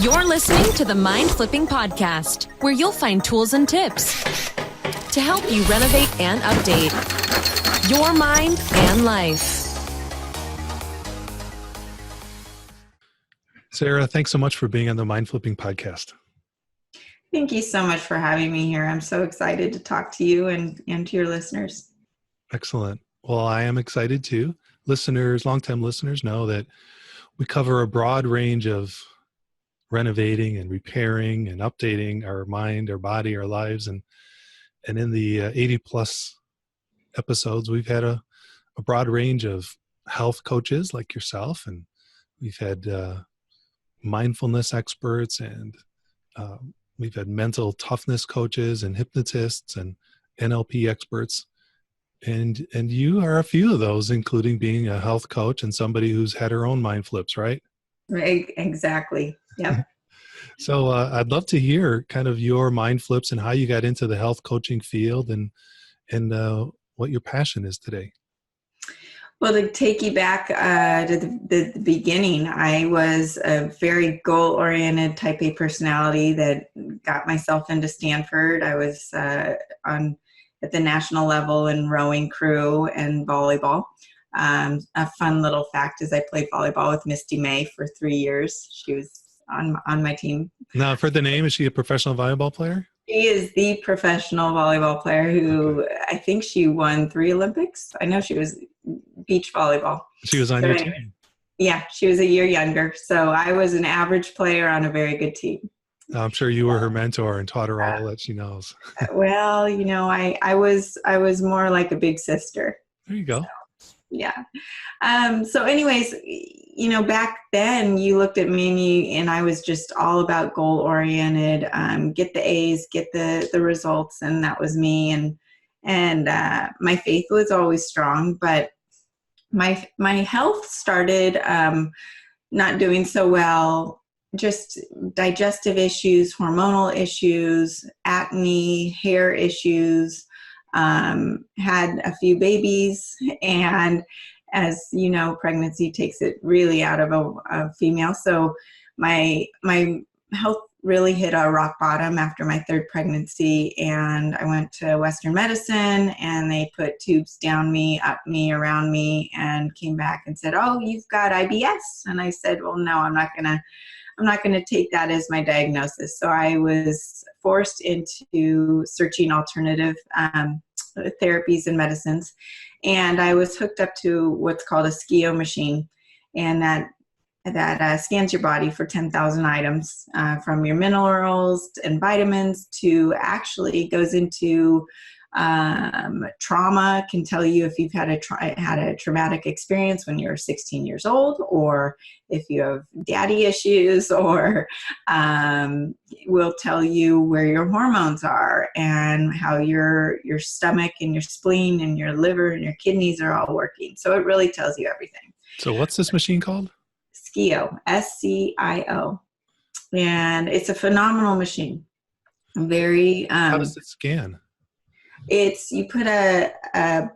You're listening to the Mind Flipping Podcast, where you'll find tools and tips to help you renovate and update your mind and life. Sara, thanks so much for being on the Mind Flipping Podcast. Thank you so much for having me here. I'm so excited to talk to you and to your listeners. Excellent. Well, I am excited too. Listeners, longtime listeners know that we cover a broad range of renovating and repairing and updating our mind, our body, our lives. And in the 80 plus episodes, we've had a broad range of health coaches like yourself. And we've had mindfulness experts, and we've had mental toughness coaches and hypnotists and NLP experts. And you are a few of those, including being a health coach and somebody who's had her own mind flips, right? Right, exactly. Yep. So I'd love to hear kind of your mind flips and how you got into the health coaching field and what your passion is today. Well, to take you back to the beginning, I was a very goal-oriented type A personality that got myself into Stanford. I was at the national level in rowing crew and volleyball. A fun little fact is I played volleyball with Misty May for 3 years. She was on my team. Now, for the name, is she a professional volleyball player? She is the professional volleyball player who I think she won 3 Olympics. I know she was beach volleyball. She was on your team. Yeah, she was a year younger. So I was an average player on a very good team. I'm sure you were her mentor and taught her all that she knows. Well, I was more like a big sister. There you go. So, yeah. So anyways, back then you looked at me and I was just all about goal oriented, get the A's, get the results. And that was me. And my faith was always strong, but my health started not doing so well. Just digestive issues, hormonal issues, acne, hair issues, had a few babies, and as you know, pregnancy takes it really out of a female. So my health really hit a rock bottom after my 3rd pregnancy, and I went to Western medicine and they put tubes down me, up me, around me, and came back and said, "Oh, you've got IBS." And I said, "Well, no, I'm not going to take that as my diagnosis." So I was forced into searching alternative therapies and medicines. And I was hooked up to what's called a SCIO machine. And that scans your body for 10,000 items, from your minerals and vitamins to actually goes into trauma, can tell you if you've had a traumatic experience when you're 16 years old, or if you have daddy issues, or will tell you where your hormones are and how your stomach and your spleen and your liver and your kidneys are all working. So it really tells you everything. So what's this machine called? SCIO, SCIO. And it's a phenomenal machine. Very. How does it scan? You put a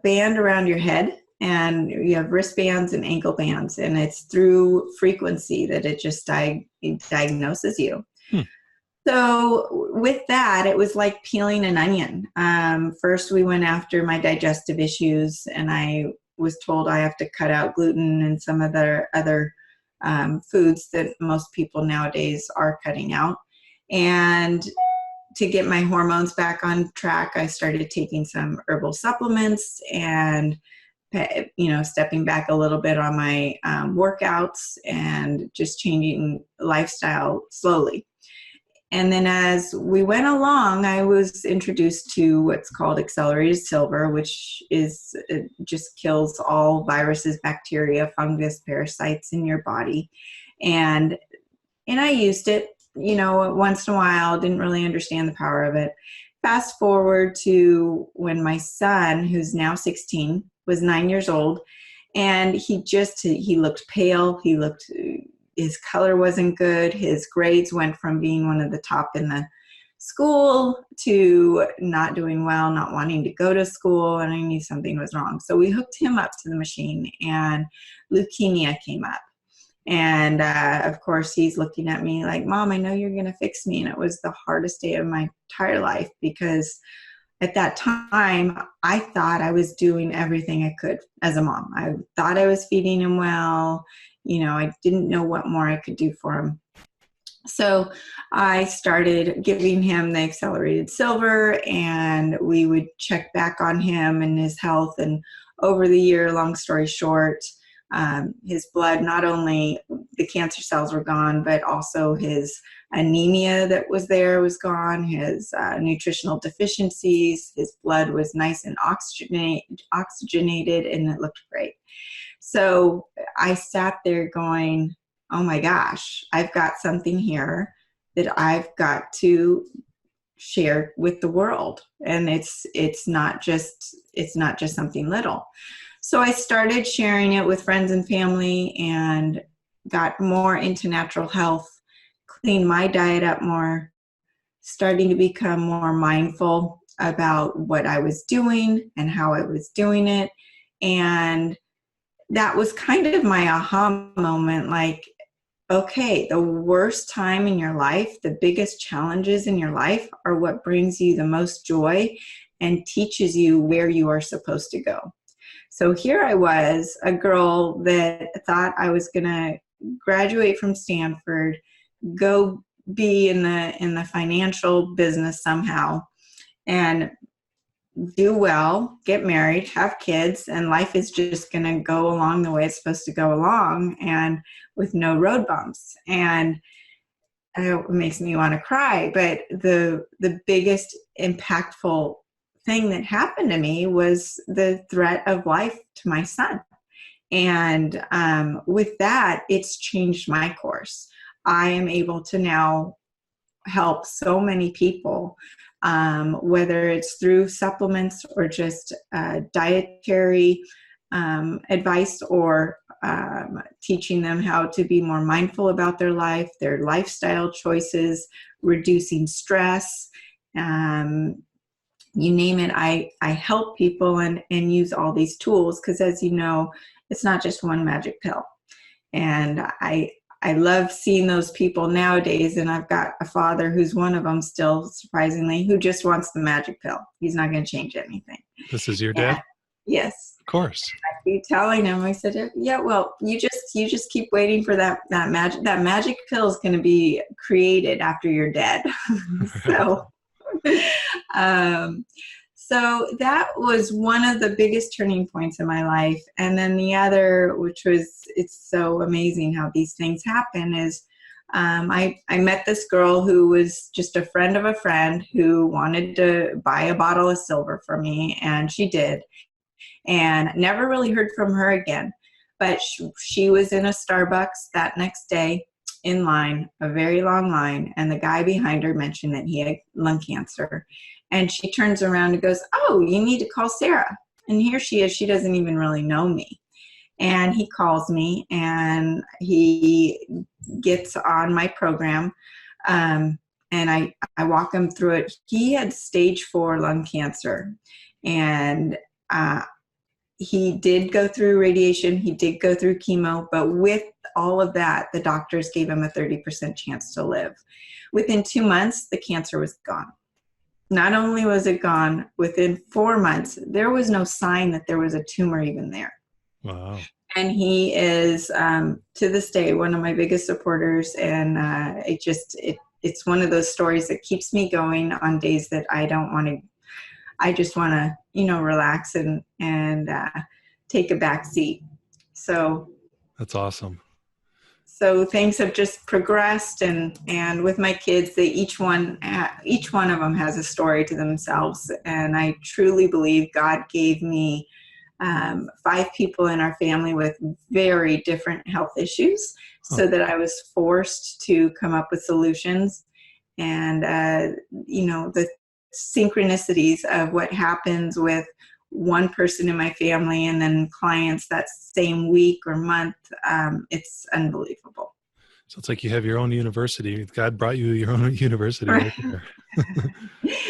band around your head, and you have wristbands and ankle bands, and it's through frequency that it just diagnoses you. So with that, it was like peeling an onion. First, we went after my digestive issues, and I was told I have to cut out gluten and some of the other foods that most people nowadays are cutting out. And to get my hormones back on track, I started taking some herbal supplements and, stepping back a little bit on my workouts and just changing lifestyle slowly. And then as we went along, I was introduced to what's called accelerated silver, which just kills all viruses, bacteria, fungus, parasites in your body. And I used it, once in a while, didn't really understand the power of it. Fast forward to when my son, who's now 16, was 9 years old, and he looked pale. His color wasn't good. His grades went from being one of the top in the school to not doing well, not wanting to go to school, and I knew something was wrong. So we hooked him up to the machine, and leukemia came up. And of course, he's looking at me like, Mom, I know you're going to fix me. And it was the hardest day of my entire life, because at that time, I thought I was doing everything I could as a mom. I thought I was feeding him well. I didn't know what more I could do for him. So I started giving him the accelerated silver, and we would check back on him and his health. And over the year, long story short, his blood, not only the cancer cells were gone, but also his anemia that was there was gone, his nutritional deficiencies, his blood was nice and oxygenated, and it looked great. So I sat there going, oh my gosh, I've got something here that I've got to share with the world. And it's not just something little. So I started sharing it with friends and family and got more into natural health, cleaned my diet up more, starting to become more mindful about what I was doing and how I was doing it. And that was kind of my aha moment, like, okay, the worst time in your life, the biggest challenges in your life are what brings you the most joy and teaches you where you are supposed to go. So here I was, a girl that thought I was going to graduate from Stanford, go be in the financial business somehow, and do well, get married, have kids, and life is just going to go along the way it's supposed to go along, and with no road bumps. And it makes me want to cry. But the biggest impactful thing that happened to me was the threat of life to my son. And with that, it's changed my course. I am able to now help so many people, whether it's through supplements or just dietary advice, or teaching them how to be more mindful about their life, their lifestyle choices, reducing stress, you name it. I help people and use all these tools, because as you know, it's not just one magic pill. And I love seeing those people nowadays, and I've got a father who's one of them still, surprisingly, who just wants the magic pill. He's not going to change anything. This is your dad? Yes. Of course. I keep telling him, I said, yeah, well, you just keep waiting for that magic pill is going to be created after you're dead. So, so that was one of the biggest turning points in my life. And then the other, which was, it's so amazing how these things happen, is I met this girl who was just a friend of a friend who wanted to buy a bottle of silver for me, and she did. And never really heard from her again. But she was in a Starbucks that next day in line, a very long line, and the guy behind her mentioned that he had lung cancer. And she turns around and goes, oh, you need to call Sarah. And here she is. She doesn't even really know me. And he calls me, and he gets on my program. And I walk him through it. He had stage 4 lung cancer. And he did go through radiation. He did go through chemo. But with all of that, the doctors gave him a 30% chance to live. Within 2 months, the cancer was gone. Not only was it gone, within 4 months, there was no sign that there was a tumor even there. Wow. And he is, to this day, one of my biggest supporters. And it's one of those stories that keeps me going on days that I don't want to. I just want to, relax and take a back seat. So that's awesome. So things have just progressed, and with my kids, each one of them has a story to themselves. And I truly believe God gave me 5 people in our family with very different health issues, so that I was forced to come up with solutions. And the synchronicities of what happens with one person in my family and then clients that same week or month, it's unbelievable. So it's like you have your own university. God brought you your own university right there.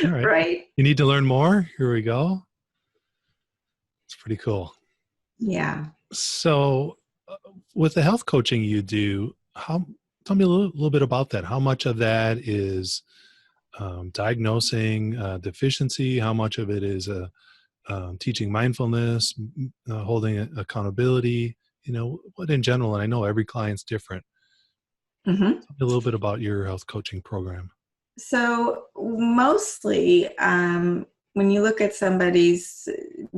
All right. Right. You need to learn more? Here we go. It's pretty cool. Yeah. So with the health coaching you do, tell me a little bit about that. How much of that is diagnosing deficiency? How much of it is teaching mindfulness, holding accountability? What in general, and I know every client's different. Mm-hmm. Tell me a little bit about your health coaching program. So mostly, when you look at somebody's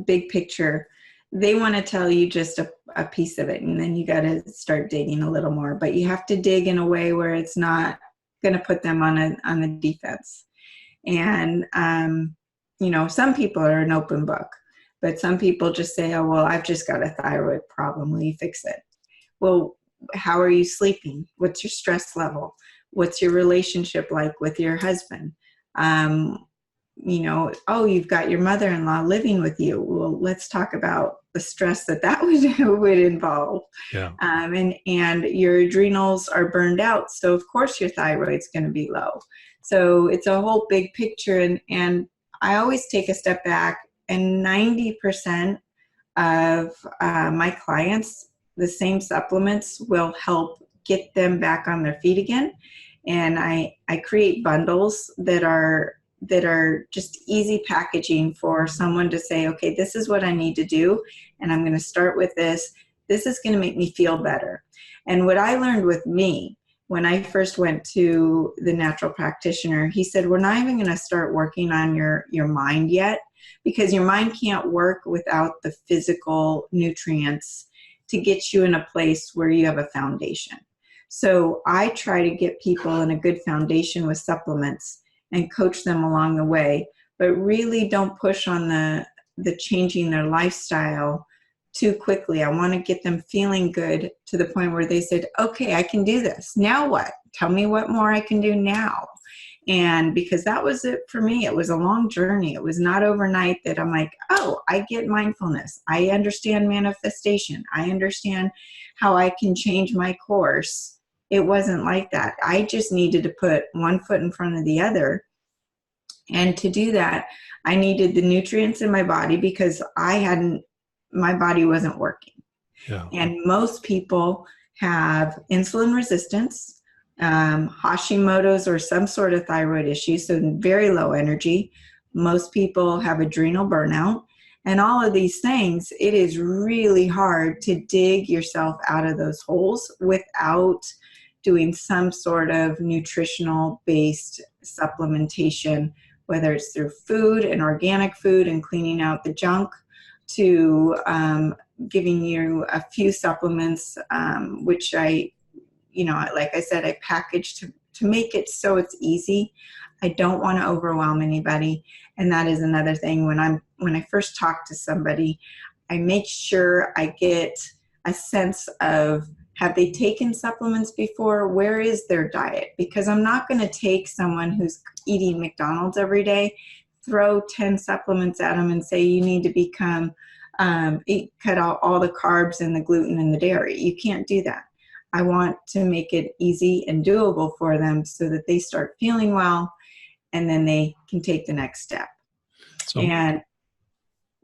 big picture, they want to tell you just a piece of it, and then you got to start digging a little more. But you have to dig in a way where it's not going to put them on the defense. And some people are an open book, but some people just say, "Oh, well, I've just got a thyroid problem. Will you fix it?" Well, how are you sleeping? What's your stress level? What's your relationship like with your husband? You've got your mother-in-law living with you. Well, let's talk about the stress that would involve. Yeah. And your adrenals are burned out. So of course your thyroid's going to be low. So it's a whole big picture. And I always take a step back, and 90% of my clients, the same supplements will help get them back on their feet again. And I create bundles that are just easy packaging for someone to say, okay, this is what I need to do, and I'm going to start with this. This is going to make me feel better. And what I learned with me, when I first went to the natural practitioner, he said, we're not even going to start working on your mind yet, because your mind can't work without the physical nutrients to get you in a place where you have a foundation. So I try to get people in a good foundation with supplements and coach them along the way, but really don't push on the changing their lifestyle too quickly. I want to get them feeling good to the point where they said, okay, I can do this. Now what? Tell me what more I can do now. And because that was it for me, it was a long journey. It was not overnight that I'm like, oh, I get mindfulness. I understand manifestation. I understand how I can change my course. It wasn't like that. I just needed to put one foot in front of the other. And to do that, I needed the nutrients in my body, because my body wasn't working. Yeah. And most people have insulin resistance, Hashimoto's, or some sort of thyroid issue, so very low energy. Most people have adrenal burnout. And all of these things, it is really hard to dig yourself out of those holes without doing some sort of nutritional based supplementation, whether it's through food and organic food and cleaning out the junk, to giving you a few supplements, which like I said, I package to make it so it's easy. I don't want to overwhelm anybody. And that is another thing. When I first talk to somebody, I make sure I get a sense of, have they taken supplements before? Where is their diet? Because I'm not going to take someone who's eating McDonald's every day, throw 10 supplements at them and say, you need to cut out all the carbs and the gluten and the dairy. You can't do that. I want to make it easy and doable for them so that they start feeling well, and then they can take the next step. And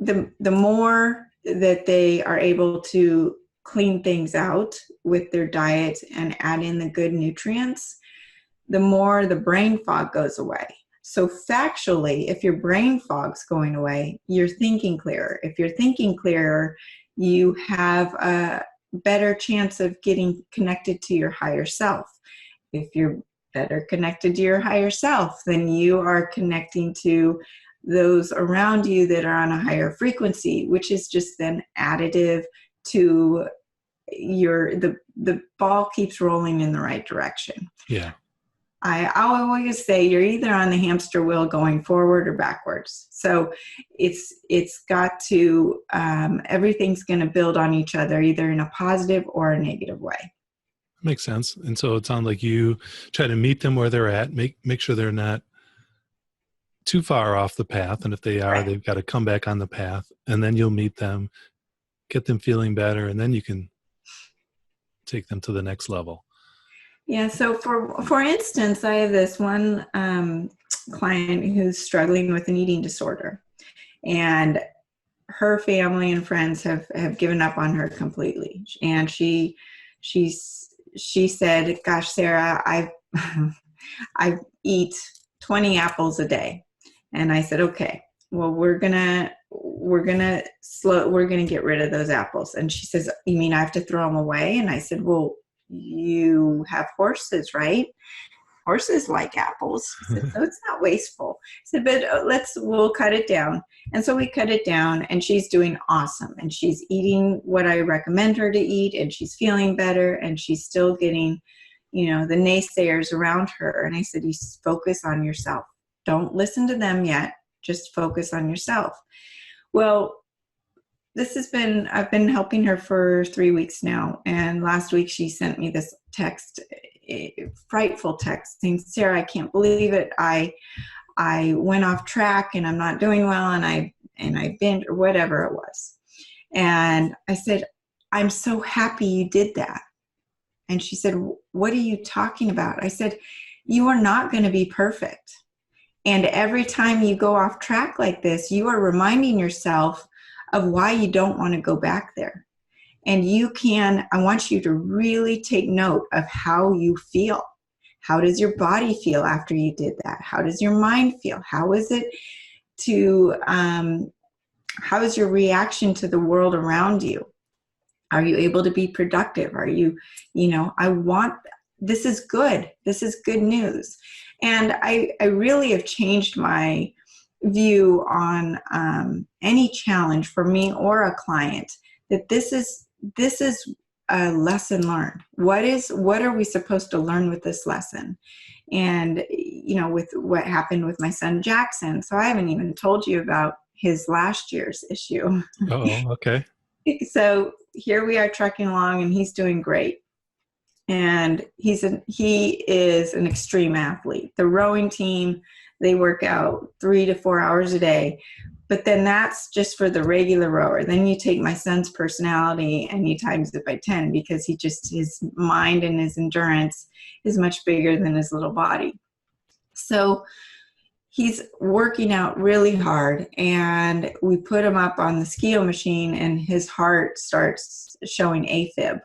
the more that they are able to clean things out with their diet and add in the good nutrients, the more the brain fog goes away. So factually, if your brain fog's going away, you're thinking clearer. If you're thinking clearer, you have a better chance of getting connected to your higher self. If you're better connected to your higher self, then you are connecting to those around you that are on a higher frequency, which is just then additive to the ball keeps rolling in the right direction. Yeah. I always say you're either on the hamster wheel going forward or backwards. So it's got to, everything's going to build on each other, either in a positive or a negative way. Makes sense. And so it sounds like you try to meet them where they're at, make sure they're not too far off the path. And if they are, they've got to come back on the path, and then you'll meet them, get them feeling better, and then you can take them to the next level. Yeah. So for instance, I have this one client who's struggling with an eating disorder, and her family and friends have given up on her completely. And she said, gosh, Sarah, I eat 20 apples a day. And I said, okay, well, we're gonna get rid of those apples. And she says, you mean I have to throw them away? And I said, well, you have horses, right? Horses like apples. I said, so it's not wasteful. I said, but we'll cut it down. And so we cut it down, and she's doing awesome. And she's eating what I recommend her to eat, and she's feeling better, and she's still getting, the naysayers around her. And I said, you focus on yourself. Don't listen to them yet. Just focus on yourself. Well, I've been helping her for 3 weeks now. And last week she sent me this text, a frightful text saying, Sarah, I can't believe it. I went off track and I'm not doing well. And I binged, or whatever it was. And I said, I'm so happy you did that. And she said, what are you talking about? I said, you are not going to be perfect. And every time you go off track like this, you are reminding yourself of why you don't want to go back there. And I want you to really take note of how you feel. How does your body feel after you did that? How does your mind feel? How is your reaction to the world around you? Are you able to be productive? Are you, this is good. This is good news. And I really have changed my view on any challenge for me or a client, that this is a lesson learned. What are we supposed to learn with this lesson? And, with what happened with my son, Jackson. So I haven't even told you about his last year's issue. Oh, okay. So here we are trucking along, and he's doing great. And he is an extreme athlete. The rowing team, they work out 3 to 4 hours a day. But then that's just for the regular rower. Then you take my son's personality and you times it by 10, because his mind and his endurance is much bigger than his little body. So he's working out really hard, and we put him up on the skio machine, and his heart starts showing AFib.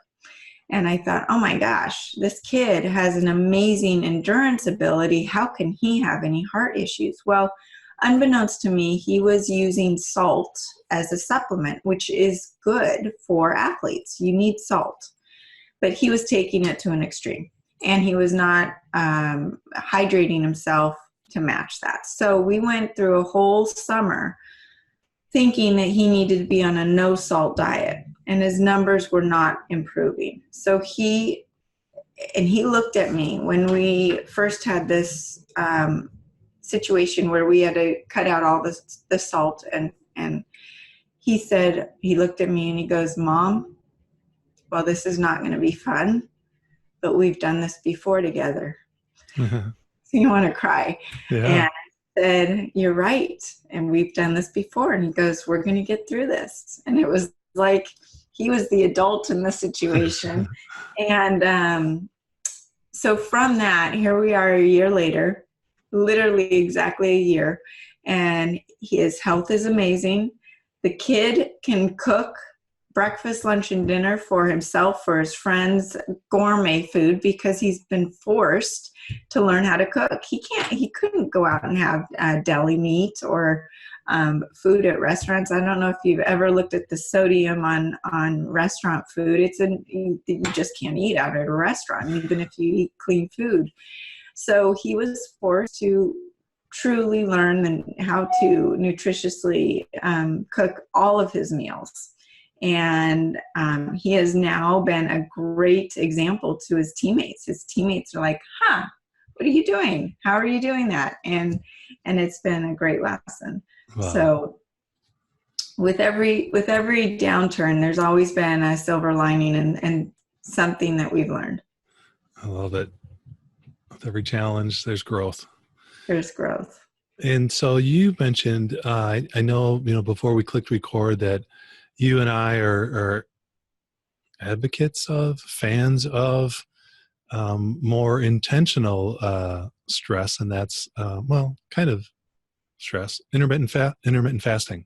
And I thought, oh my gosh, this kid has an amazing endurance ability. How can he have any heart issues? Well, unbeknownst to me, he was using salt as a supplement, which is good for athletes. You need salt. But he was taking it to an extreme, and he was not hydrating himself to match that. So we went through a whole summer thinking that he needed to be on a no salt diet, and his numbers were not improving. So he looked at me when we first had this situation where we had to cut out all the salt, and he looked at me and he goes, Mom, well, this is not going to be fun, but we've done this before together. So you want to cry. Yeah. And I said, you're right. And we've done this before. And he goes, we're going to get through this. And it was like he was the adult in the situation. And so from that, here we are a year later, literally exactly a year. And his health is amazing. The kid can cook breakfast, lunch, and dinner for himself, for his friends, gourmet food, because he's been forced to learn how to cook. He couldn't go out and have deli meat or food at restaurants. I don't know if you've ever looked at the sodium on restaurant food. You just can't eat out at a restaurant, even if you eat clean food. So he was forced to truly learn how to nutritiously cook all of his meals. And he has now been a great example to his teammates. His teammates are like, what are you doing? How are you doing that? And it's been a great lesson. Wow. So with every downturn, there's always been a silver lining and something that we've learned. I love it. With every challenge, there's growth. There's growth. And so you mentioned, I know, before we clicked record, that you and I are advocates of, fans of more intentional stress, and that's, kind of stress, intermittent fasting.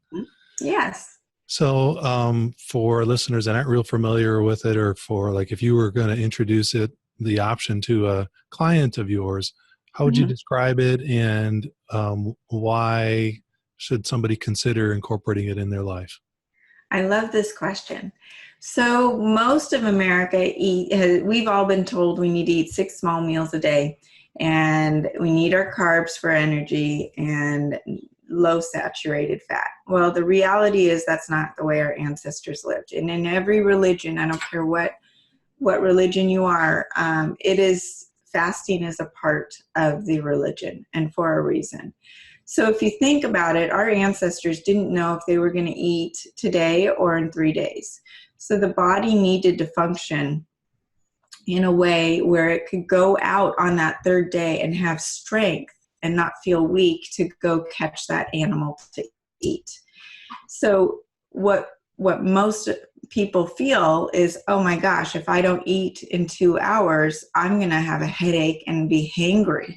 Yes. So for listeners that aren't real familiar with it, or for like if you were going to introduce the option to a client of yours, how would you describe it, and why should somebody consider incorporating it in their life? I love this question. So most of America we've all been told we need to eat 6 small meals a day, and we need our carbs for energy and low saturated fat. Well, the reality is that's not the way our ancestors lived. And in every religion, I don't care what religion you are, fasting is a part of the religion, and for a reason. So if you think about it, our ancestors didn't know if they were going to eat today or in 3 days. So the body needed to function in a way where it could go out on that 3rd day and have strength and not feel weak to go catch that animal to eat. So what most people feel is, oh my gosh, if I don't eat in 2 hours, I'm going to have a headache and be hangry.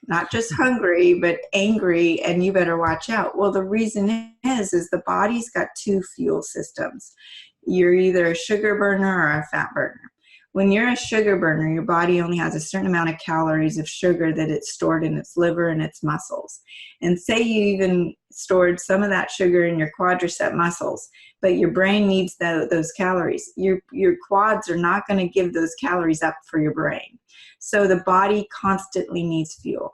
Not just hungry, but angry, and you better watch out. Well, the reason is the body's got 2 fuel systems. You're either a sugar burner or a fat burner. When you're a sugar burner, your body only has a certain amount of calories of sugar that it's stored in its liver and its muscles. And say you even stored some of that sugar in your quadricep muscles, but your brain needs those calories. Your quads are not going to give those calories up for your brain. So the body constantly needs fuel.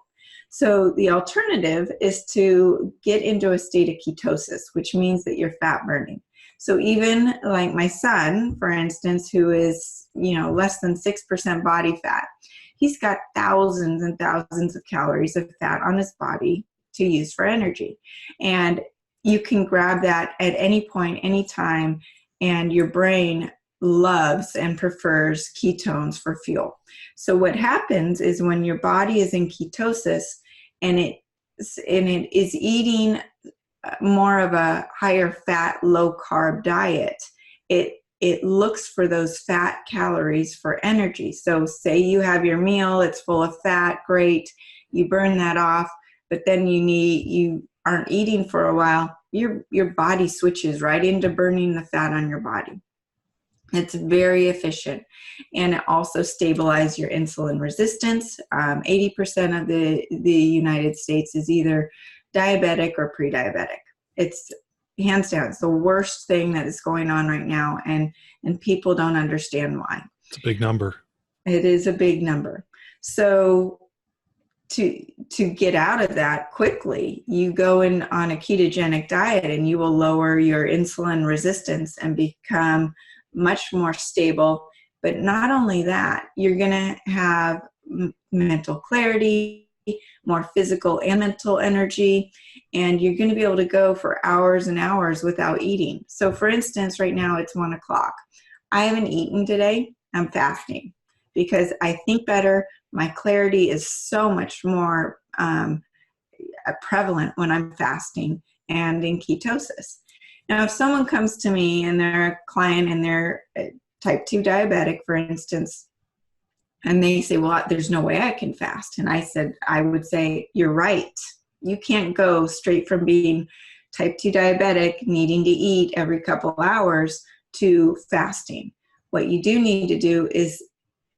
So the alternative is to get into a state of ketosis, which means that you're fat burning. So even like my son, for instance, who is, less than 6% body fat, he's got thousands and thousands of calories of fat on his body to use for energy. And you can grab that at any point, any time, and your brain loves and prefers ketones for fuel. So what happens is when your body is in ketosis and it is eating more of a higher fat, low carb diet, it looks for those fat calories for energy. So say you have your meal, it's full of fat, great, you burn that off, but then you aren't eating for a while, your body switches right into burning the fat on your body. It's very efficient, and it also stabilizes your insulin resistance. 80% of the United States is either diabetic or pre-diabetic. It's hands down, it's the worst thing that is going on right now, and people don't understand why. It's a big number. It is a big number. So to get out of that quickly, you go in on a ketogenic diet and you will lower your insulin resistance and become much more stable. But not only that, you're going to have mental clarity, more physical and mental energy, and you're going to be able to go for hours and hours without eating. So for instance, right now it's 1 o'clock. I haven't eaten today. I'm fasting because I think better. My clarity is so much more prevalent when I'm fasting and in ketosis. Now, if someone comes to me and they're a client and they're type 2 diabetic, for instance, and they say, well, there's no way I can fast. And I would say, you're right. You can't go straight from being type 2 diabetic, needing to eat every couple hours, to fasting. What you do need to do is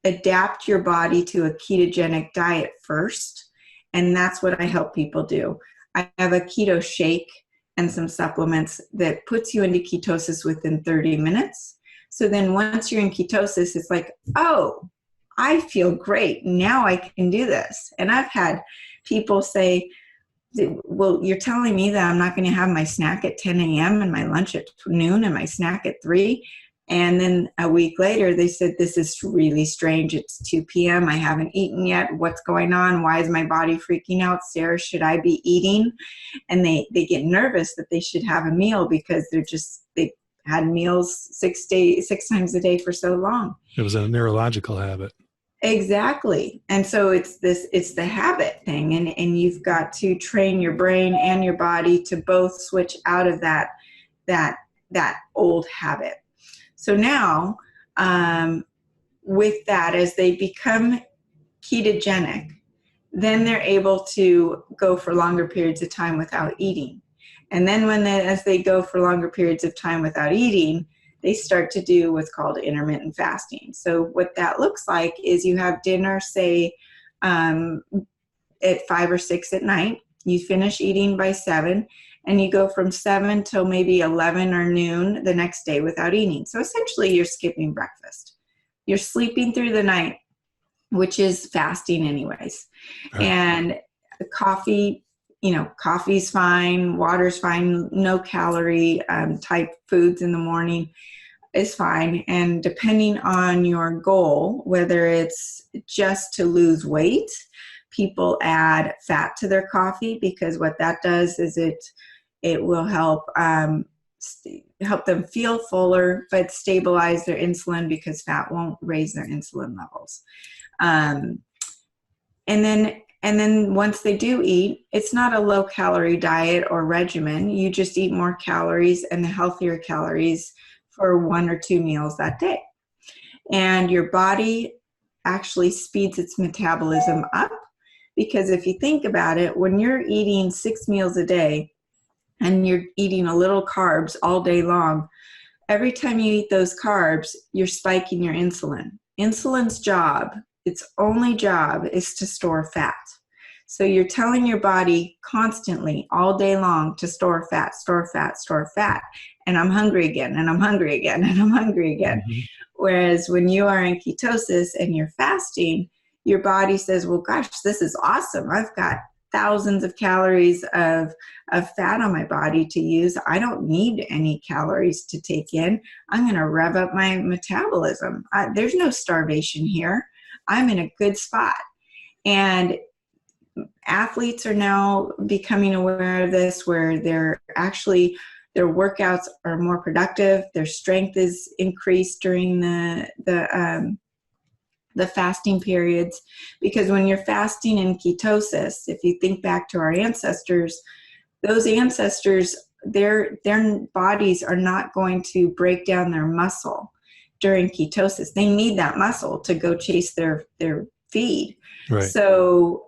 adapt your body to a ketogenic diet first. And that's what I help people do. I have a keto shake and some supplements that puts you into ketosis within 30 minutes. So then once you're in ketosis, it's like, oh, I feel great. Now I can do this. And I've had people say, well, you're telling me that I'm not going to have my snack at 10 a.m. and my lunch at noon and my snack at 3. And then a week later, they said, this is really strange. It's 2 p.m. I haven't eaten yet. What's going on? Why is my body freaking out? Sarah, should I be eating? And they get nervous that they should have a meal because they had meals 6 times a day for so long. It was a neurological habit. Exactly. And so it's the habit thing. And you've got to train your brain and your body to both switch out of that old habit. So now, with that, as they become ketogenic, then they're able to go for longer periods of time without eating. And then as they go for longer periods of time without eating, they start to do what's called intermittent fasting. So what that looks like is you have dinner, say, at 5 or 6 at night. You finish eating by 7, and you go from 7 till maybe 11 or noon the next day without eating. So essentially you're skipping breakfast. You're sleeping through the night, which is fasting anyways. Right. And coffee, coffee's fine, water's fine, no calorie type foods in the morning is fine. And depending on your goal, whether it's just to lose weight, people add fat to their coffee, because what that does is it will help them feel fuller, but stabilize their insulin, because fat won't raise their insulin levels. And then once they do eat, it's not a low calorie diet or regimen. You just eat more calories and the healthier calories for 1 or 2 meals that day. And your body actually speeds its metabolism up, because if you think about it, when you're eating 6 meals a day and you're eating a little carbs all day long, every time you eat those carbs, you're spiking your insulin. Insulin's job, its only job, is to store fat. So you're telling your body constantly all day long to store fat, store fat, store fat. And I'm hungry again, and I'm hungry again, and I'm hungry again. Mm-hmm. Whereas when you are in ketosis and you're fasting, your body says, well, gosh, this is awesome. I've got thousands of calories of fat on my body to use. I don't need any calories to take in. I'm going to rev up my metabolism. There's no starvation here. I'm in a good spot. And athletes are now becoming aware of this, where their workouts are more productive. Their strength is increased during the fasting periods, because when you're fasting in ketosis, if you think back to our ancestors, those ancestors, their bodies are not going to break down their muscle during ketosis. They need that muscle to go chase their feed. Right. So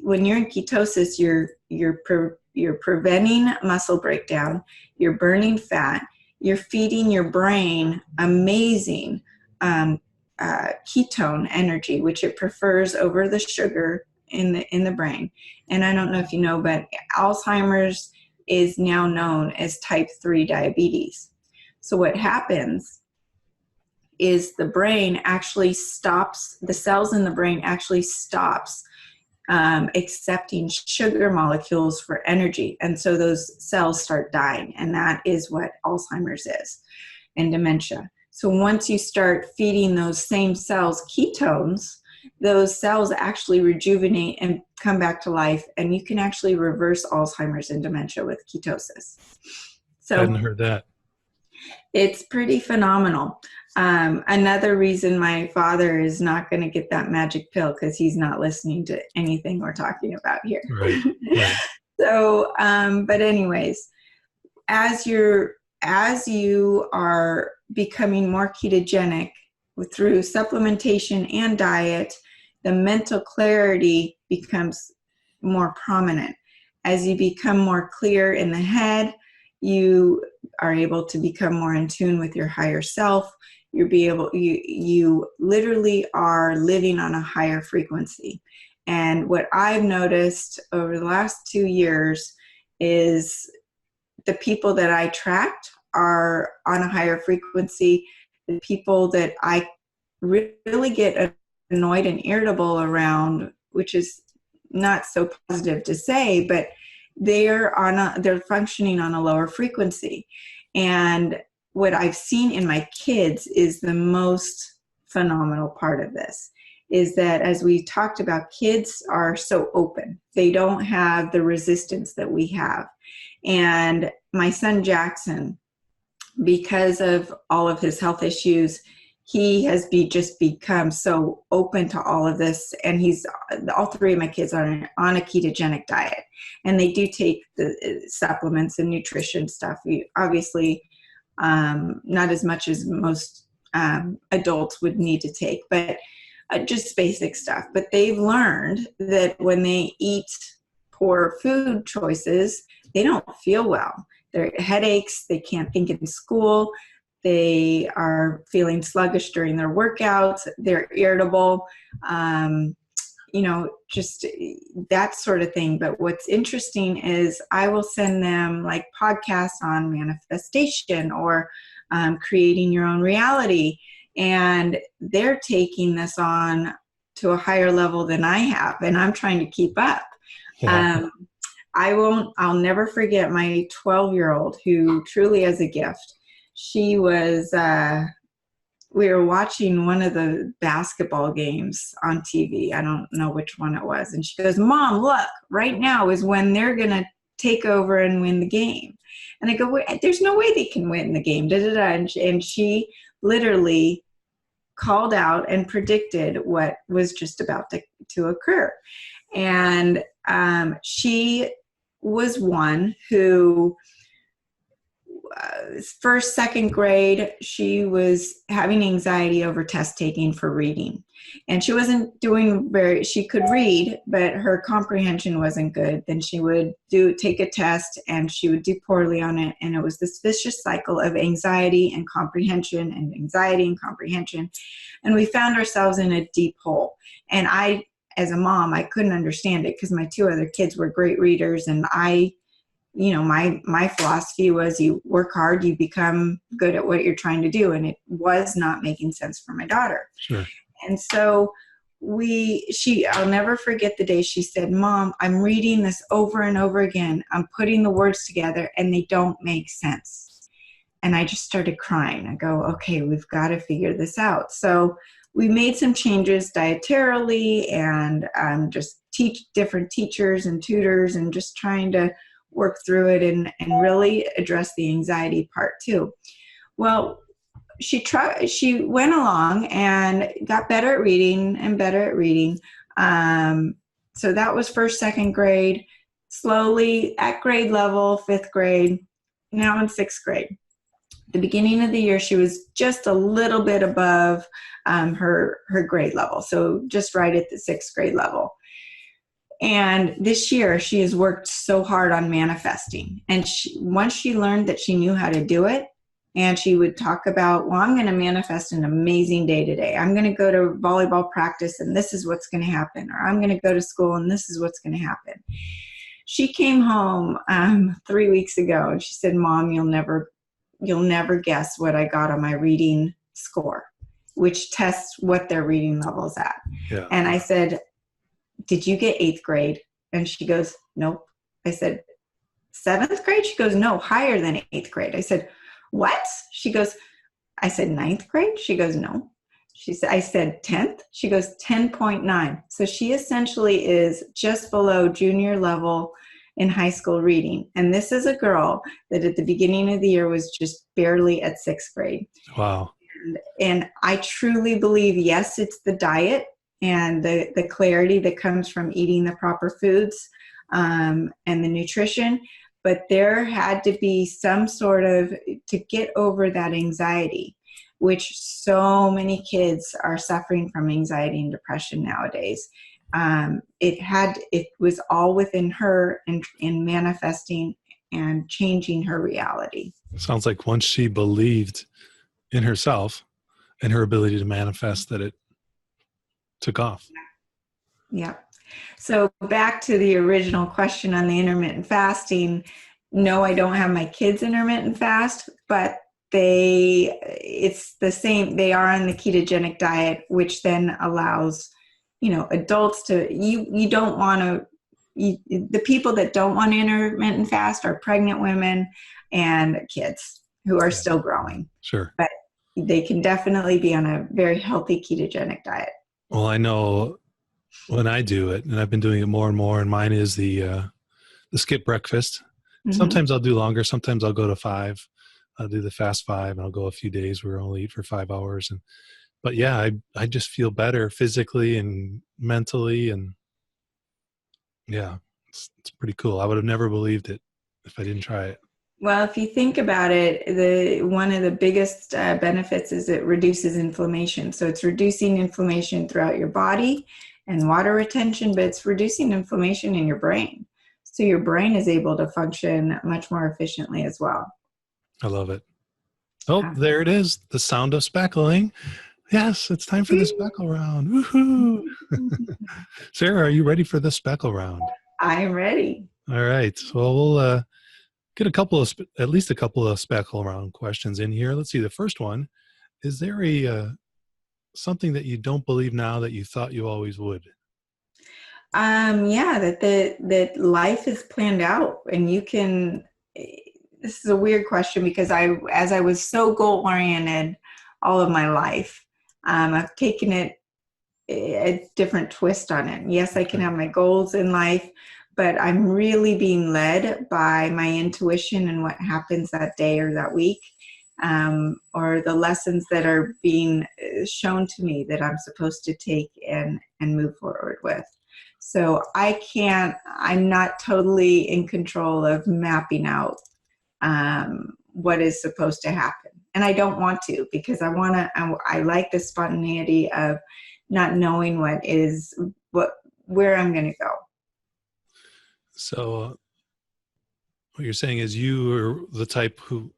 when you're in ketosis, you're preventing muscle breakdown, you're burning fat, you're feeding your brain amazing ketone energy, which it prefers over the sugar in the brain. And I don't know if you know, but Alzheimer's is now known as type 3 diabetes. So what happens is the cells in the brain actually stops accepting sugar molecules for energy. And so those cells start dying. And that is what Alzheimer's is, and dementia. So once you start feeding those same cells ketones, those cells actually rejuvenate and come back to life, and you can actually reverse Alzheimer's and dementia with ketosis. So I hadn't heard that. It's pretty phenomenal. Another reason my father is not going to get that magic pill, because he's not listening to anything we're talking about here. Right. Right. So, but anyways, as you are becoming more ketogenic through supplementation and diet, the mental clarity becomes more prominent. As you become more clear in the head, you are able to become more in tune with your higher self. You literally are living on a higher frequency. And what I've noticed over the last 2 years is the people that I tracked are on a higher frequency. The people that I really get annoyed and irritable around, which is not so positive to say, but they're functioning on a lower frequency. And what I've seen in my kids is the most phenomenal part of this, is that, as we talked about, kids are so open. They don't have the resistance that we have. And my son Jackson, because of all of his health issues, he has just become so open to all of this. And all 3 of my kids are on a ketogenic diet, and they do take the supplements and nutrition stuff. Obviously, not as much as most adults would need to take, but just basic stuff. But they've learned that when they eat poor food choices, they don't feel well. Their headaches, they can't think in school, they are feeling sluggish during their workouts, they're irritable, just that sort of thing. But what's interesting is I will send them like podcasts on manifestation or creating your own reality. And they're taking this on to a higher level than I have. And I'm trying to keep up. Yeah. I'll never forget my 12-year-old who truly has a gift. She was, we were watching one of the basketball games on TV. I don't know which one it was. And she goes, Mom, look, right now is when they're going to take over and win the game. And I go, wait, there's no way they can win the game. Da, da, da. And she literally called out and predicted what was just about to occur. And she was one who, first, second grade, she was having anxiety over test taking for reading. And she wasn't doing she could read, but her comprehension wasn't good. Then she would take a test and she would do poorly on it. And it was this vicious cycle of anxiety and comprehension and anxiety and comprehension. And we found ourselves in a deep hole. And I, as a mom, I couldn't understand it because my two other kids were great readers. And my philosophy was you work hard, you become good at what you're trying to do. And it was not making sense for my daughter. Sure. And so I'll never forget the day she said, Mom, I'm reading this over and over again. I'm putting the words together and they don't make sense. And I just started crying. I go, okay, we've got to figure this out. So we made some changes dietarily and just teach different teachers and tutors and just trying to work through it and really address the anxiety part too. Well, she went along and got better at reading and better at reading. So that was first, second grade, slowly at grade level, fifth grade, now in sixth grade. The beginning of the year, she was just a little bit above her grade level. So just right at the sixth grade level. And this year, she has worked so hard on manifesting. And once she learned that she knew how to do it, and she would talk about, well, I'm going to manifest an amazing day today. I'm going to go to volleyball practice, and this is what's going to happen. Or I'm going to go to school, and this is what's going to happen. She came home 3 weeks ago, and she said, Mom, you'll never guess what I got on my reading score, which tests what their reading level's at. Yeah. And I said, did you get 8th grade? And she goes, nope. I said, 7th grade? She goes, no, higher than 8th grade. I said, what? She goes, I said 9th grade? She goes, no. I said 10th? She goes, 10.9. So she essentially is just below junior level in high school reading. And this is a girl that at the beginning of the year was just barely at 6th grade. Wow. And I truly believe, yes, it's the diet and the clarity that comes from eating the proper foods and the nutrition. But there had to be some sort of, to get over that anxiety, which so many kids are suffering from anxiety and depression nowadays. It was all within her in manifesting and changing her reality. It sounds like once she believed in herself and her ability to manifest, that it took off. Yeah. So back to the original question on the intermittent fasting. No, I don't have my kids intermittent fast, but it's the same. They are on the ketogenic diet, which then allows, adults to, you don't want to, the people that don't want to intermittent fast are pregnant women and kids who are still growing. Sure. But they can definitely be on a very healthy ketogenic diet. Well, I know when I do it, and I've been doing it more and more, and mine is the skip breakfast. Mm-hmm. Sometimes I'll do longer. Sometimes I'll go to 5. I'll do the fast 5, and I'll go a few days where I'll eat for 5 hours. But yeah, I just feel better physically and mentally, and yeah, it's pretty cool. I would have never believed it if I didn't try it. Well, if you think about it, one of the biggest benefits is it reduces inflammation. So it's reducing inflammation throughout your body and water retention, but it's reducing inflammation in your brain. So your brain is able to function much more efficiently as well. I love it. Oh, there it is. The sound of speckling. Yes, it's time for the speckle round. Woohoo! Sarah, are you ready for the speckle round? I'm ready. All right. Well, we'll get at least a couple of speckle round questions in here. Let's see. The first one, is there something that you don't believe now that you thought you always would? Yeah, that life is planned out, and you can. This is a weird question because as I was so goal oriented all of my life, I've taken it a different twist on it. Yes, I can have my goals in life, but I'm really being led by my intuition and what happens that day or that week, or the lessons that are being shown to me that I'm supposed to take and move forward with. So I'm not totally in control of mapping out what is supposed to happen. And I don't want to, because I like the spontaneity of not knowing where I'm going to go. So what you're saying is you are the type who,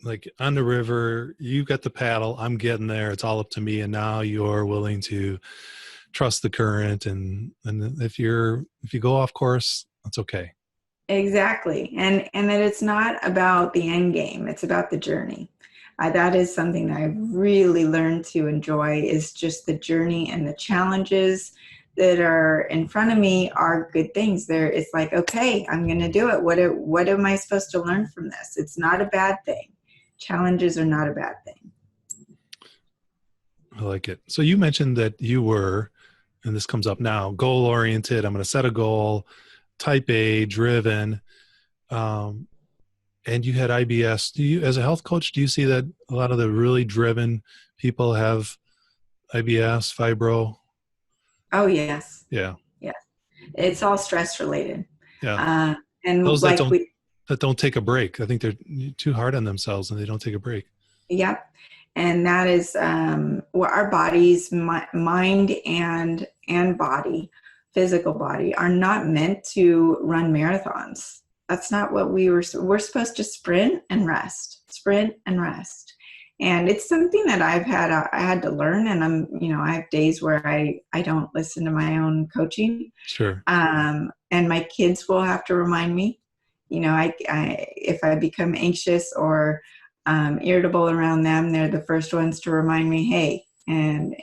like on the river, you got the paddle, I'm getting there, it's all up to me. And now you're willing to trust the current. And if you go off course, that's okay. Exactly. And that it's not about the end game. It's about the journey. That is something that I've really learned to enjoy, is just the journey, and the challenges that are in front of me are good things. It's like, okay, I'm going to do it. What am I supposed to learn from this? It's not a bad thing. Challenges are not a bad thing. I like it. So you mentioned that you were, and this comes up now, goal oriented. I'm going to set a goal, type A, driven. And you had IBS. As a health coach, do you see that a lot of the really driven people have IBS, fibro? Oh, yes. Yeah. Yes. It's all stress related. Yeah. And those that don't take a break. I think they're too hard on themselves and they don't take a break. Yep. And that is what our bodies, mind and body, physical body, are not meant to run marathons. That's not what we're supposed to sprint and rest. And it's something that I had to learn. And I have days where I don't listen to my own coaching. Sure. And my kids will have to remind me, if I become anxious or irritable around them, they're the first ones to remind me, hey, and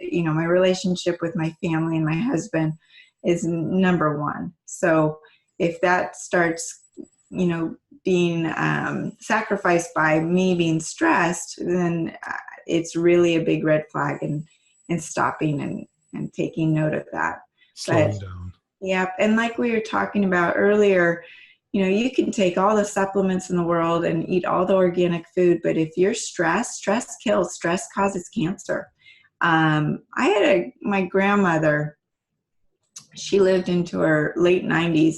my relationship with my family and my husband is number one. So if that starts, being sacrificed by me being stressed, then it's really a big red flag, and stopping and taking note of that. Slowing down. Yeah. And like we were talking about earlier, you can take all the supplements in the world and eat all the organic food, but if you're stressed, stress kills. Stress causes cancer. I had my grandmother, she lived into her late 90s,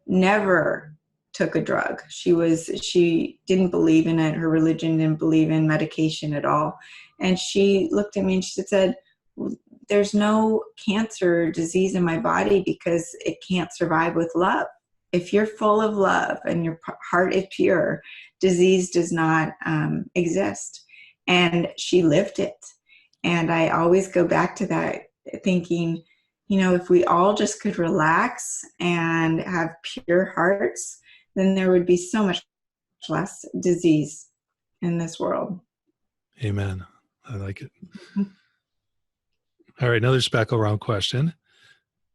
never took a drug. She didn't believe in it. Her religion didn't believe in medication at all. And she looked at me and she said, there's no cancer disease in my body because it can't survive with love. If you're full of love and your heart is pure, disease does not exist. And she lived it. And I always go back to that thinking, if we all just could relax and have pure hearts, then there would be so much less disease in this world. Amen. I like it. Mm-hmm. All right, another speckle round question.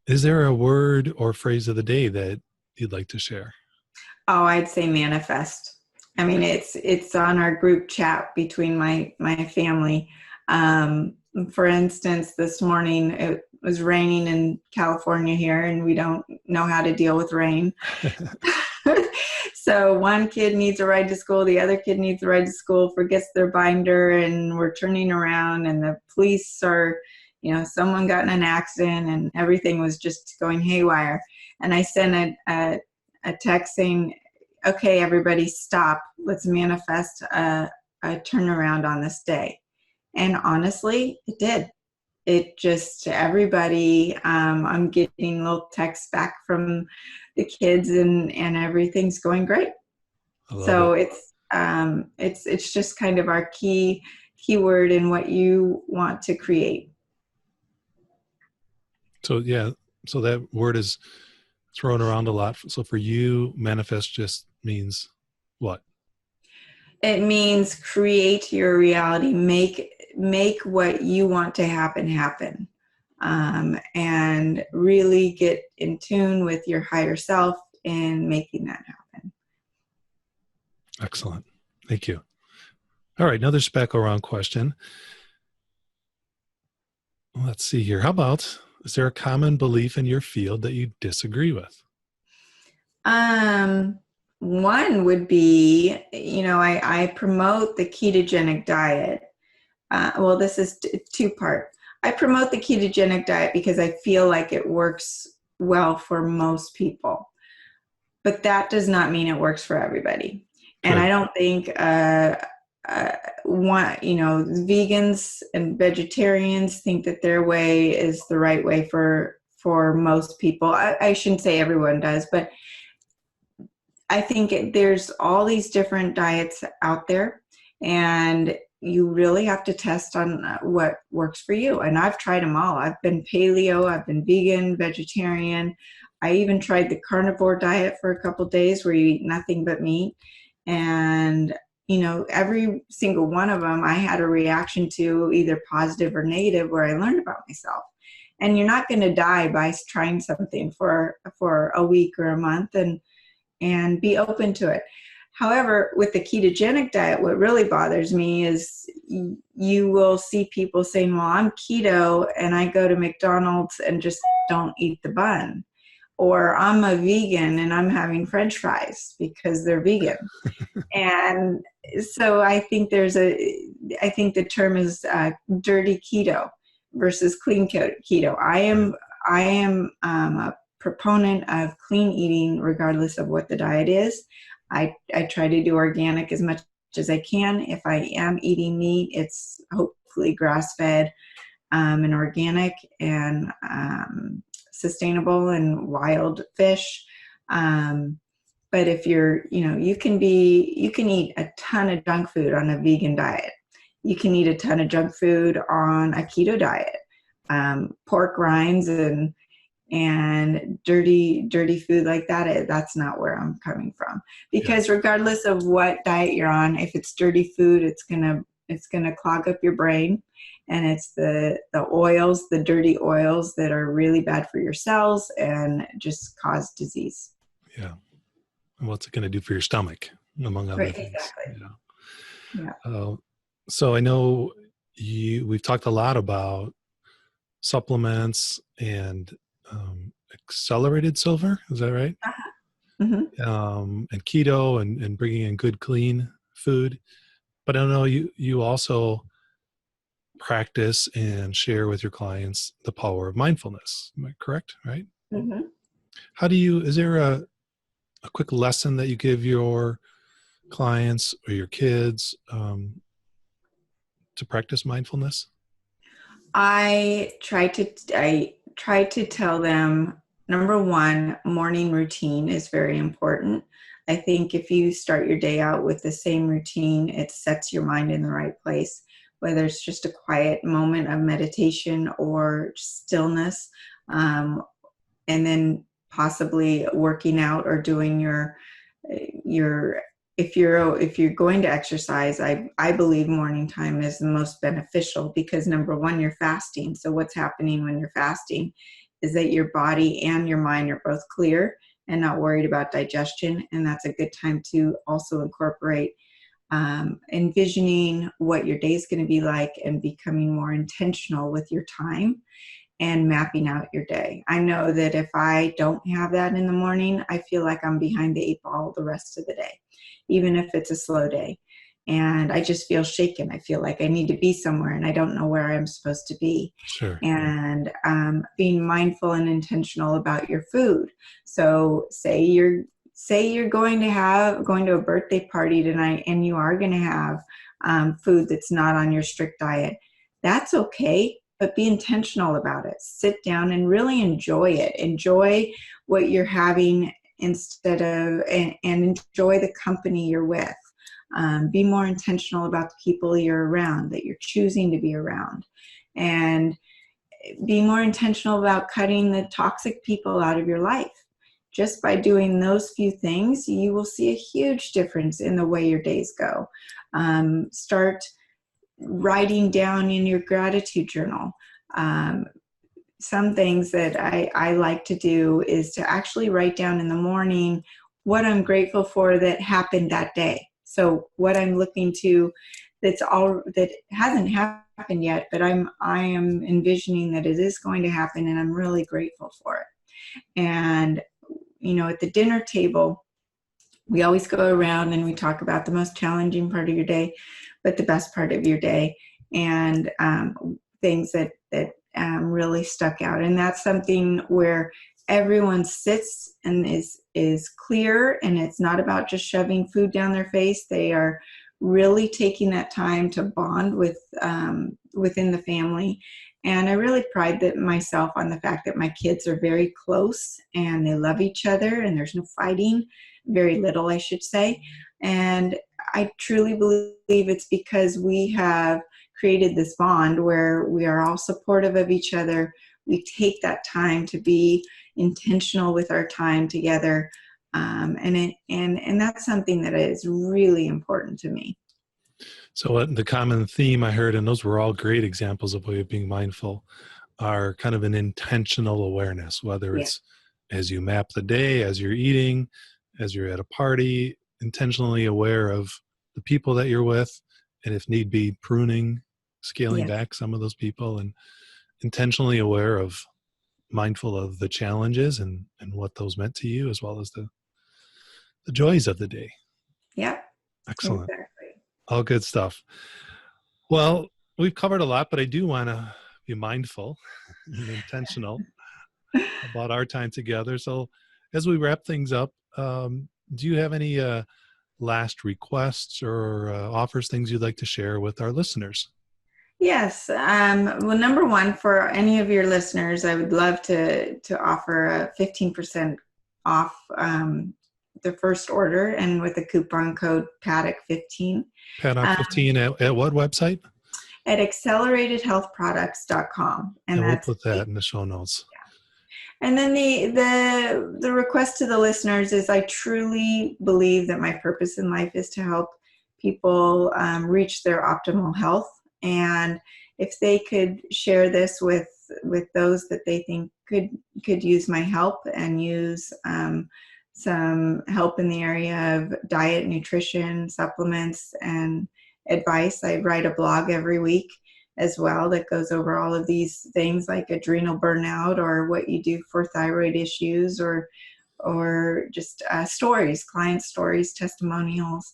Is there a word or phrase of the day that you'd like to share? Oh, I'd say manifest. I mean, it's on our group chat between my family. For instance, this morning it was raining in California here, and we don't know how to deal with rain. So one kid needs a ride to school, the other kid needs a ride to school, forgets their binder, and we're turning around, and the police are, someone got in an accident, and everything was just going haywire. And I sent a text saying, okay, everybody stop. Let's manifest a turnaround on this day. And honestly, it did. it just, everybody, I'm getting little texts back from the kids, and everything's going great. I love So it. it's just kind of our keyword in what you want to create. So yeah, so that word is thrown around a lot. So for you, manifest just means what? It means create your reality, make what you want to happen, and really get in tune with your higher self in making that happen. Excellent. Thank you. All right, another speckle around question. Let's see here. How about, is there a common belief in your field that you disagree with? One would be, I promote the ketogenic diet. Well, this is two-part. I promote the ketogenic diet because I feel like it works well for most people, but that does not mean it works for everybody. Good. And I don't think vegans and vegetarians think that their way is the right way for most people. I shouldn't say everyone does, but I think there's all these different diets out there, and you really have to test on what works for you. And I've tried them all. I've been paleo, I've been vegan, vegetarian. I even tried the carnivore diet for a couple of days where you eat nothing but meat. And, every single one of them, I had a reaction to, either positive or negative, where I learned about myself. And you're not going to die by trying something for a week or a month, and be open to it. However, with the ketogenic diet, what really bothers me is you will see people saying, well, I'm keto and I go to McDonald's and just don't eat the bun. Or I'm a vegan and I'm having French fries because they're vegan. And so I think I think the term is dirty keto versus clean keto. I am a proponent of clean eating regardless of what the diet is. I try to do organic as much as I can. If I am eating meat, it's hopefully grass-fed and organic and sustainable, and wild fish. But if you can eat a ton of junk food on a vegan diet. You can eat a ton of junk food on a keto diet. Pork rinds and dirty food like that, that's not where I'm coming from. Because regardless of what diet you're on, if it's dirty food, it's gonna clog up your brain, and it's the oils, the dirty oils, that are really bad for your cells and just cause disease. Yeah. And what's it going to do for your stomach, among other things? Exactly. Yeah. So I know we've talked a lot about supplements and accelerated silver. Is that right? Mm-hmm. And keto and bringing in good, clean food. But I know you also practice and share with your clients the power of mindfulness. Am I correct? Right? Mm-hmm. Is there a quick lesson that you give your clients or your kids to practice mindfulness? I try to tell them, number one, morning routine is very important. I think if you start your day out with the same routine, it sets your mind in the right place, whether it's just a quiet moment of meditation or stillness, and then possibly working out or doing your if you're going to exercise, I believe morning time is the most beneficial, because number one, you're fasting. So what's happening when you're fasting is that your body and your mind are both clear and not worried about digestion. And that's a good time to also incorporate envisioning what your day is going to be like and becoming more intentional with your time and mapping out your day. I know that if I don't have that in the morning, I feel like I'm behind the eight ball the rest of the day, even if it's a slow day. And I just feel shaken. I feel like I need to be somewhere and I don't know where I'm supposed to be. Sure. And being mindful and intentional about your food. So say you're going to a birthday party tonight and you are going to have food that's not on your strict diet. That's okay. but be intentional about it. Sit down and really enjoy it. Enjoy what you're having instead of, and enjoy the company you're with. Be more intentional about the people you're around, that you're choosing to be around. And be more intentional about cutting the toxic people out of your life. Just by doing those few things, you will see a huge difference in the way your days go. Start writing down in your gratitude journal. Some things that I like to do is to actually write down in the morning what I'm grateful for that happened that day. So what I'm looking to that hasn't happened yet, but I am envisioning that it is going to happen, and I'm really grateful for it. And at the dinner table, we always go around and we talk about the most challenging part of your day, but the best part of your day, and things that really stuck out. And that's something where everyone sits and is clear, and it's not about just shoving food down their face. They are really taking that time to bond within the family. And I really pride myself on the fact that my kids are very close and they love each other, and there's no fighting, very little, I should say. And I truly believe it's because we have created this bond where we are all supportive of each other. We take that time to be intentional with our time together. And that's something that is really important to me. So the common theme I heard, and those were all great examples of way of being mindful, are kind of an intentional awareness, whether it's as you map the day, as you're eating, as you're at a party, intentionally aware of the people that you're with, and if need be, pruning, scaling back some of those people, and intentionally aware of, mindful of the challenges and what those meant to you, as well as the joys of the day. Yep. Excellent. Exactly. All good stuff. Well, we've covered a lot, but I do want to be mindful and intentional about our time together. So as we wrap things up, do you have any last requests or offers, things you'd like to share with our listeners? Yes. Well, number one, for any of your listeners, I would love to offer a 15% off the first order, and with the coupon code Paddock15. Paddock 15 at what website? At acceleratedhealthproducts.com. And we'll put that in the show notes. Yeah. And then the request to the listeners is, I truly believe that my purpose in life is to help people reach their optimal health. And if they could share this with those that they think could use my help and use some help in the area of diet, nutrition, supplements, and advice. I write a blog every week as well that goes over all of these things, like adrenal burnout, or what you do for thyroid issues, or just stories, client stories, testimonials,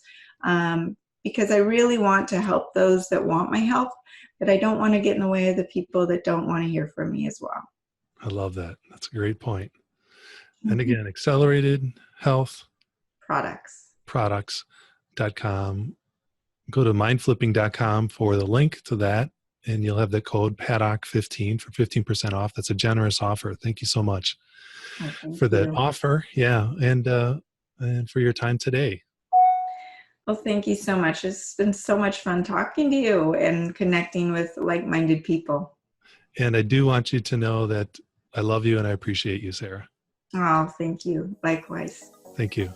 because I really want to help those that want my help, but I don't want to get in the way of the people that don't want to hear from me as well. I love that. That's a great point. And again, Accelerated Health Products.com. Go to mindflipping.com for the link to that, and you'll have the code Paddock15 for 15% off. That's a generous offer. Thank you so much for that offer. Yeah. And for your time today. Well, thank you so much. It's been so much fun talking to you and connecting with like-minded people. And I do want you to know that I love you and I appreciate you, Sarah. Oh, thank you. Likewise. Thank you.